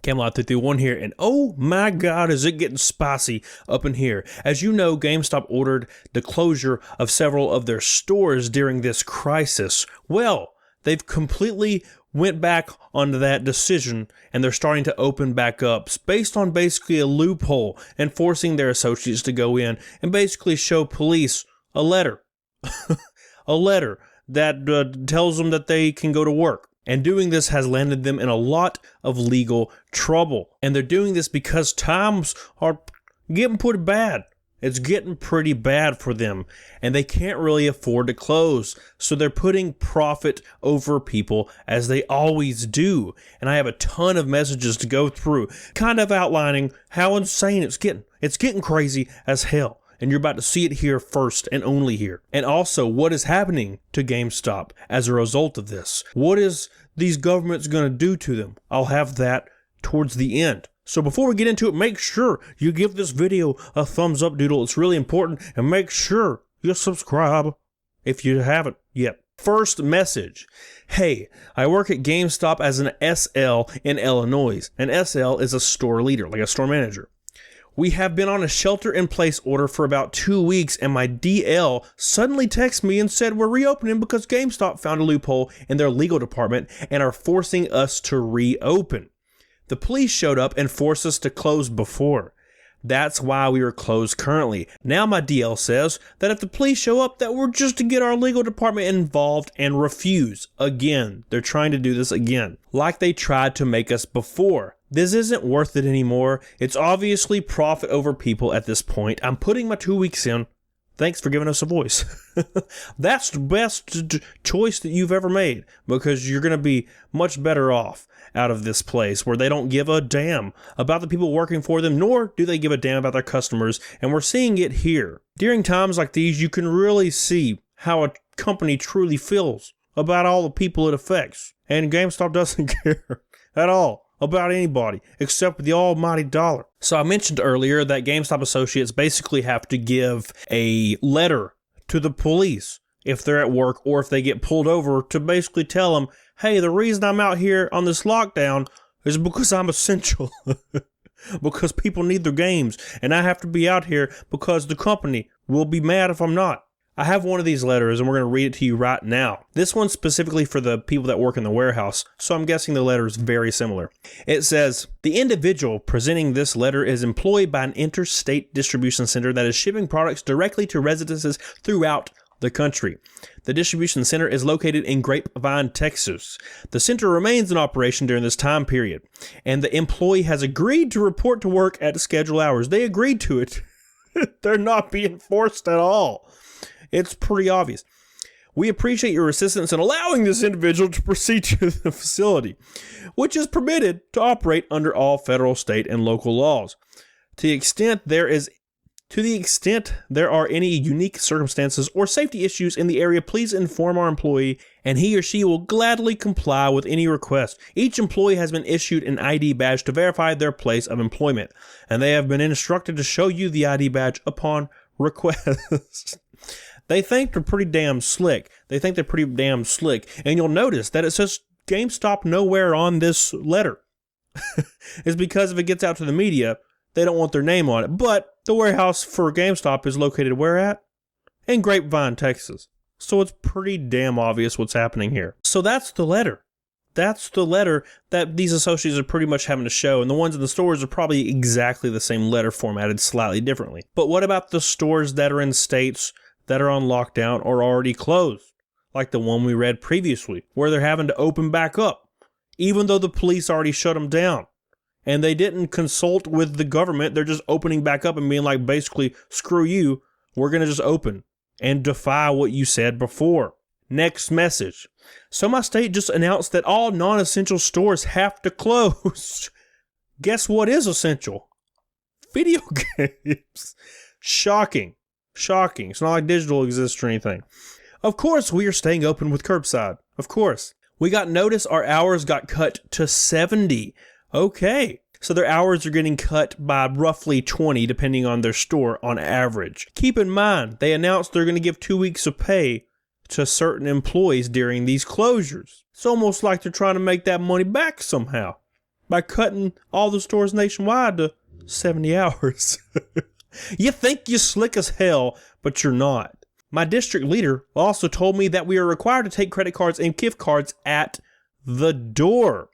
Camelot 331 here, and oh my god, is it getting spicy up in here. As you know, GameStop ordered the closure of several of their stores during this crisis. Well, they've completely went back onto that decision, and they're starting to open back up based on basically a loophole and forcing their associates to go in and basically show police a letter. A letter that tells them that they can go to work. And doing this has landed them in a lot of legal trouble. And they're doing this because times are getting pretty bad. It's getting pretty bad for them. And they can't really afford to close. So they're putting profit over people, as they always do. And I have a ton of messages to go through, kind of outlining how insane it's getting. It's getting crazy as hell. And you're about to see it here first and only here. And also, what is happening to GameStop as a result of this? What is these governments going to do to them? I'll have that towards the end. So before we get into it, make sure you give this video a thumbs up, doodle. It's really important. And make sure you subscribe if you haven't yet. First message. Hey, I work at GameStop as an SL in Illinois. An SL is a store leader, like a store manager. We have been on a shelter-in-place order for about 2 weeks, and my DL suddenly texted me and said we're reopening because GameStop found a loophole in their legal department and are forcing us to reopen. The police showed up and forced us to close before. That's why we are closed currently. Now my DL says that if the police show up, that we're just to get our legal department involved and refuse. Again, they're trying to do this again, like they tried to make us before. This isn't worth it anymore. It's obviously profit over people at this point. I'm putting my 2 weeks in. Thanks for giving us a voice. That's the best choice that you've ever made, because you're going to be much better off out of this place where they don't give a damn about the people working for them, nor do they give a damn about their customers. And we're seeing it here. During times like these, you can really see how a company truly feels about all the people it affects. And GameStop doesn't care at all about anybody except the almighty dollar. So I mentioned earlier that GameStop associates basically have to give a letter to the police if they're at work or if they get pulled over, to basically tell them, hey, the reason I'm out here on this lockdown is because I'm essential. Because people need their games, and I have to be out here because the company will be mad if I'm not. I have one of these letters, and we're going to read it to you right now. This one's specifically for the people that work in the warehouse, so I'm guessing the letter is very similar. It says, the individual presenting this letter is employed by an interstate distribution center that is shipping products directly to residences throughout the country. The distribution center is located in Grapevine, Texas. The center remains in operation during this time period, and the employee has agreed to report to work at scheduled hours. They agreed to it. They're not being forced at all. It's pretty obvious. We appreciate your assistance in allowing this individual to proceed to the facility, which is permitted to operate under all federal, state, and local laws. To the extent there are any unique circumstances or safety issues in the area, please inform our employee, and he or she will gladly comply with any request. Each employee has been issued an ID badge to verify their place of employment, and they have been instructed to show you the ID badge upon request. They think they're pretty damn slick. And you'll notice that it says GameStop nowhere on this letter. It's because if it gets out to the media, they don't want their name on it. But the warehouse for GameStop is located where at? In Grapevine, Texas. So it's pretty damn obvious what's happening here. So that's the letter. That's the letter that these associates are pretty much having to show. And the ones in the stores are probably exactly the same letter, formatted slightly differently. But what about the stores that are in states that are on lockdown or already closed? Like the one we read previously, where they're having to open back up, even though the police already shut them down. And they didn't consult with the government. They're just opening back up and being like, basically, screw you. We're going to just open and defy what you said before. Next message. So my state just announced that all non-essential stores have to close. Guess what is essential? Video games. Shocking. It's not like digital exists or anything. Of course, we are staying open with curbside. Of course. We got notice our hours got cut to 70. Okay. So their hours are getting cut by roughly 20, depending on their store on average. Keep in mind, they announced they're going to give 2 weeks of pay to certain employees during these closures. It's almost like they're trying to make that money back somehow. by cutting all the stores nationwide to 70 hours. You think you're slick as hell, but you're not. My district leader also told me that we are required to take credit cards and gift cards at the door.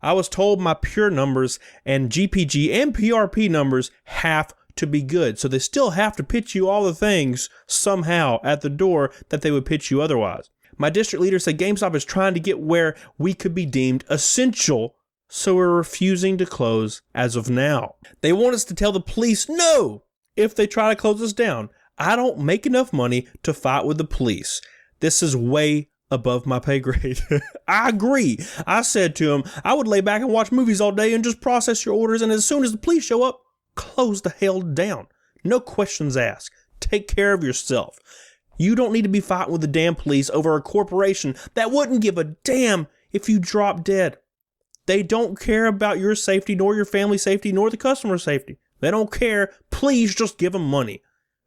I was told my pure numbers and GPG and PRP numbers have to be good, so they still have to pitch you all the things somehow at the door that they would pitch you otherwise. My district leader said GameStop is trying to get where we could be deemed essential, so we're refusing to close as of now. They want us to tell the police no if they try to close us down. I don't make enough money to fight with the police. This is way above my pay grade. I agree. I said to him, I would lay back and watch movies all day and just process your orders, and as soon as the police show up, close the hell down. No questions asked. Take care of yourself. You don't need to be fighting with the damn police over a corporation that wouldn't give a damn if you drop dead. They don't care about your safety, nor your family safety, nor the customer safety. They don't care. Please just give them money.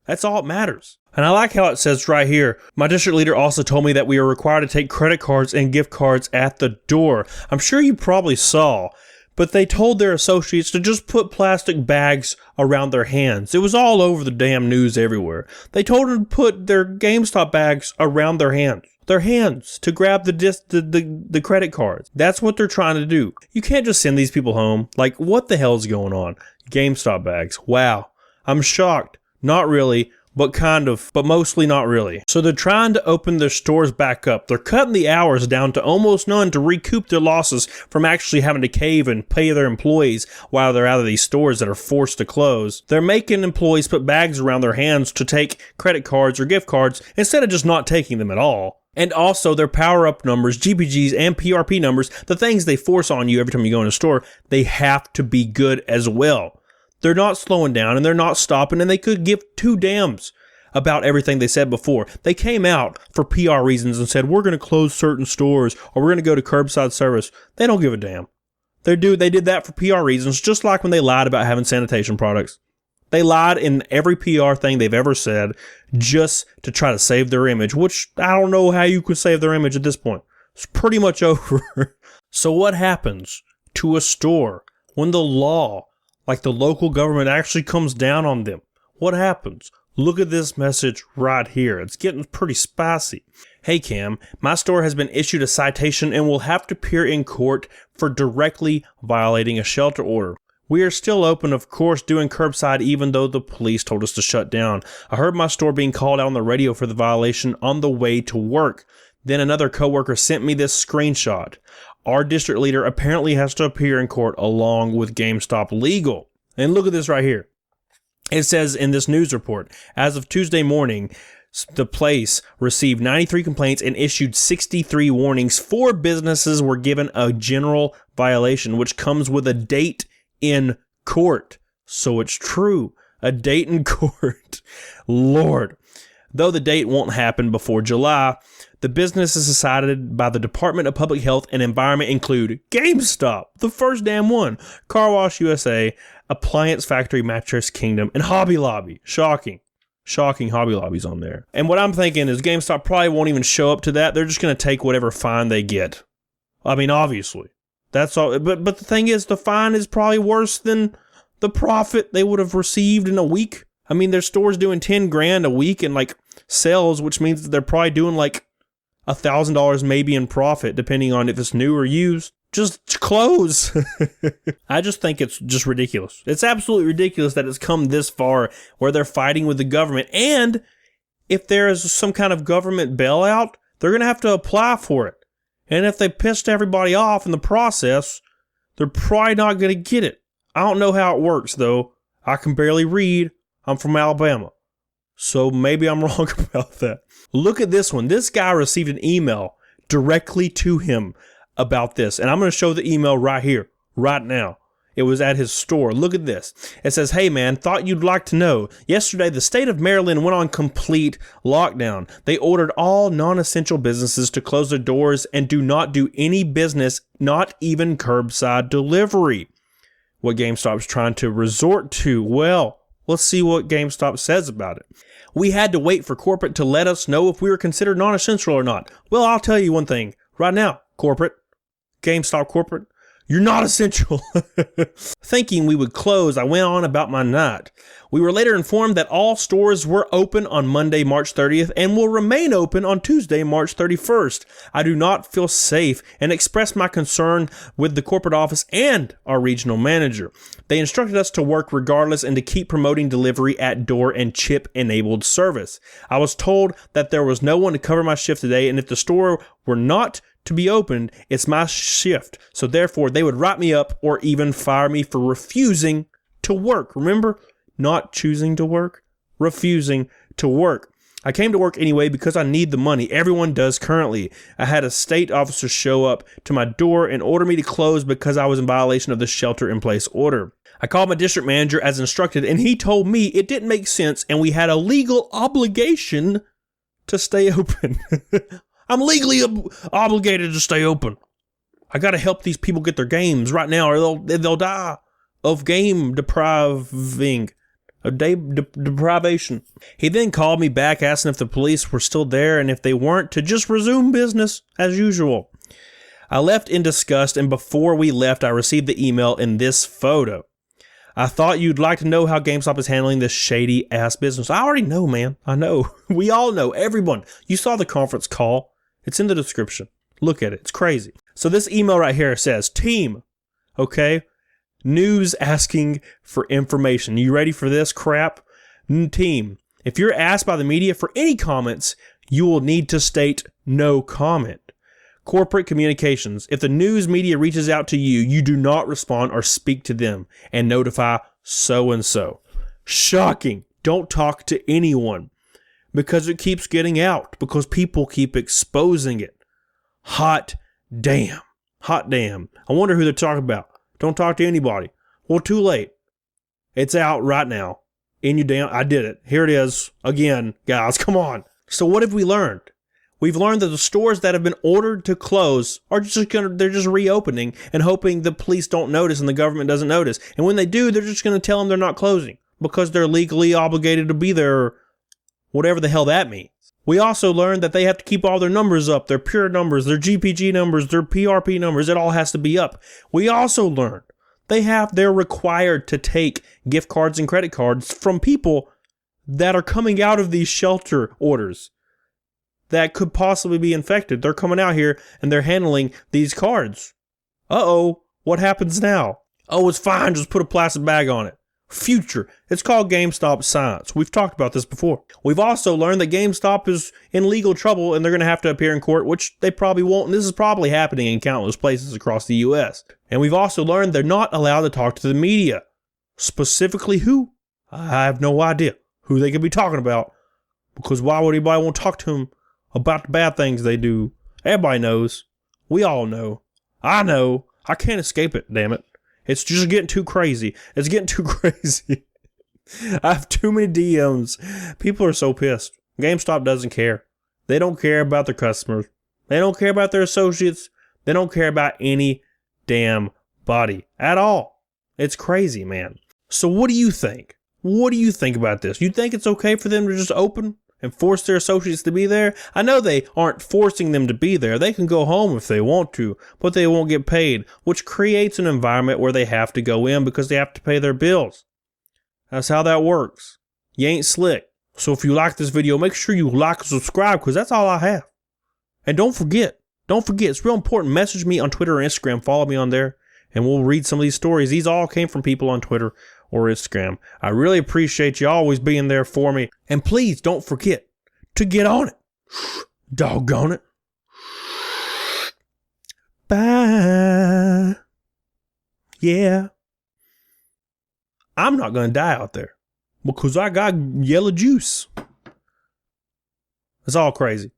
That's all that matters. And I like how it says right here, my district leader also told me that we are required to take credit cards and gift cards at the door. I'm sure you probably saw, but they told their associates to just put plastic bags around their hands. It was all over the damn news everywhere. They told them to put their GameStop bags around their hands. Their hands to grab the credit cards. That's what they're trying to do. You can't just send these people home. Like, what the hell's going on? GameStop bags. Wow. I'm shocked. Not really, but kind of, but mostly not really. So they're trying to open their stores back up. They're cutting the hours down to almost none to recoup their losses from actually having to cave and pay their employees while they're out of these stores that are forced to close. They're making employees put bags around their hands to take credit cards or gift cards instead of just not taking them at all. And also their power-up numbers, GPGs, and PRP numbers, the things they force on you every time you go in a store, they have to be good as well. They're not slowing down and they're not stopping, and they could give two damns about everything they said before. They came out for PR reasons and said, we're going to close certain stores or we're going to go to curbside service. They don't give a damn. They did that for PR reasons, just like when they lied about having sanitation products. They lied in every PR thing they've ever said just to try to save their image, which I don't know how you could save their image at this point. It's pretty much over. So what happens to a store when the law, like the local government, actually comes down on them? What happens? Look at this message right here. It's getting pretty spicy. Hey Cam, my store has been issued a citation and will have to appear in court for directly violating a shelter order. We are still open, of course, doing curbside even though the police told us to shut down. I heard my store being called out on the radio for the violation on the way to work. Then another coworker sent me this screenshot. Our district leader apparently has to appear in court along with GameStop Legal. And look at this right here. It says in this news report, as of Tuesday morning, the place received 93 complaints and issued 63 warnings. 4 businesses were given a general violation, which comes with a date in court. So it's true. A date in court. Lord. Though the date won't happen before July, the businesses decided by the Department of Public Health and Environment include GameStop, the first damn one, Car Wash USA, Appliance Factory, Mattress Kingdom, and Hobby Lobby. Shocking. Shocking Hobby Lobby's on there. And what I'm thinking is GameStop probably won't even show up to that. They're just going to take whatever fine they get. I mean, obviously. That's all. But the thing is, the fine is probably worse than the profit they would have received in a week. I mean, their store's doing 10 grand a week in like sales, which means that they're probably doing like $1,000 maybe in profit, depending on if it's new or used. Just close. I just think it's just ridiculous. It's absolutely ridiculous that it's come this far where they're fighting with the government. And if there is some kind of government bailout, they're going to have to apply for it. And if they pissed everybody off in the process, they're probably not going to get it. I don't know how it works, though. I can barely read. I'm from Alabama. So maybe I'm wrong about that. Look at this one. This guy received an email directly to him about this. And I'm going to show the email right here, right now. It was at his store. Look at this. It says, hey man, thought you'd like to know. Yesterday, the state of Maryland went on complete lockdown. They ordered all non-essential businesses to close their doors and do not do any business, not even curbside delivery. What GameStop's trying to resort to? Well, let's see what GameStop says about it. We had to wait for corporate to let us know if we were considered non-essential or not. Well, I'll tell you one thing. Right now, corporate, GameStop corporate, You're not essential. Thinking we would close, I went on about my night. We were later informed that all stores were open on Monday, March 30th and will remain open on Tuesday, March 31st. I do not feel safe and expressed my concern with the corporate office and our regional manager. They instructed us to work regardless and to keep promoting delivery at door and chip-enabled service. I was told that there was no one to cover my shift today, and if the store were not to be opened, it's my shift. So therefore, they would write me up or even fire me for refusing to work. Remember? Not choosing to work, refusing to work. I came to work anyway because I need the money. Everyone does currently. I had a state officer show up to my door and order me to close because I was in violation of the shelter-in-place order. I called my district manager as instructed, and he told me it didn't make sense and we had a legal obligation to stay open. I'm legally obligated to stay open. I got to help these people get their games right now or they'll die of game depriving. Deprivation. He then called me back asking if the police were still there and if they weren't to just resume business as usual. I left in disgust, and before we left I received the email in this photo. I thought you'd like to know how GameStop is handling this shady ass business. I already know, man. I know. We all know. Everyone. You saw the conference call. It's in the description. Look at it. It's crazy. So this email right here says, team, okay? News asking for information. You ready for this crap? Team, if you're asked by the media for any comments, you will need to state no comment. Corporate communications. If the news media reaches out to you, you do not respond or speak to them and notify so-and-so. Shocking. Don't talk to anyone because it keeps getting out, because people keep exposing it. Hot damn. Hot damn. I wonder who they're talking about. Don't talk to anybody. Well, too late. It's out right now. In your damn, I did it. Here it is. Again, guys, come on. So what have we learned? We've learned that the stores that have been ordered to close are they're just reopening and hoping the police don't notice and the government doesn't notice. And when they do, they're just going to tell them they're not closing because they're legally obligated to be there, or whatever the hell that means. We also learned that they have to keep all their numbers up, their pure numbers, their GPG numbers, their PRP numbers. It all has to be up. We also learned they're required to take gift cards and credit cards from people that are coming out of these shelter orders that could possibly be infected. They're coming out here and they're handling these cards. Uh-oh, what happens now? Oh, it's fine, just put a plastic bag on it. Future. It's called GameStop science. We've talked about this before. We've also learned that GameStop is in legal trouble and they're going to have to appear in court, which they probably won't. And this is probably happening in countless places across the U.S. And we've also learned they're not allowed to talk to the media. Specifically who? I have no idea who they could be talking about, because why would anybody want to talk to them about the bad things they do? Everybody knows. We all know. I know. I can't escape it, damn it. It's just getting too crazy. It's getting too crazy. I have too many DMs. People are so pissed. GameStop doesn't care. They don't care about their customers. They don't care about their associates. They don't care about any damn body at all. It's crazy, man. So what do you think? What do you think about this? You think it's okay for them to just open and force their associates to be there? I know they aren't forcing them to be there. They can go home if they want to, but they won't get paid, which creates an environment where they have to go in because they have to pay their bills. That's how that works. You ain't slick. So if you like this video, make sure you like and subscribe, because that's all I have. And don't forget, it's real important. Message me on Twitter or Instagram. Follow me on there, and we'll read some of these stories. These all came from people on Twitter or Instagram. I really appreciate you always being there for me. And please don't forget to get on it. Doggone it. Bye. Yeah. I'm not going to die out there because I got yellow juice. It's all crazy.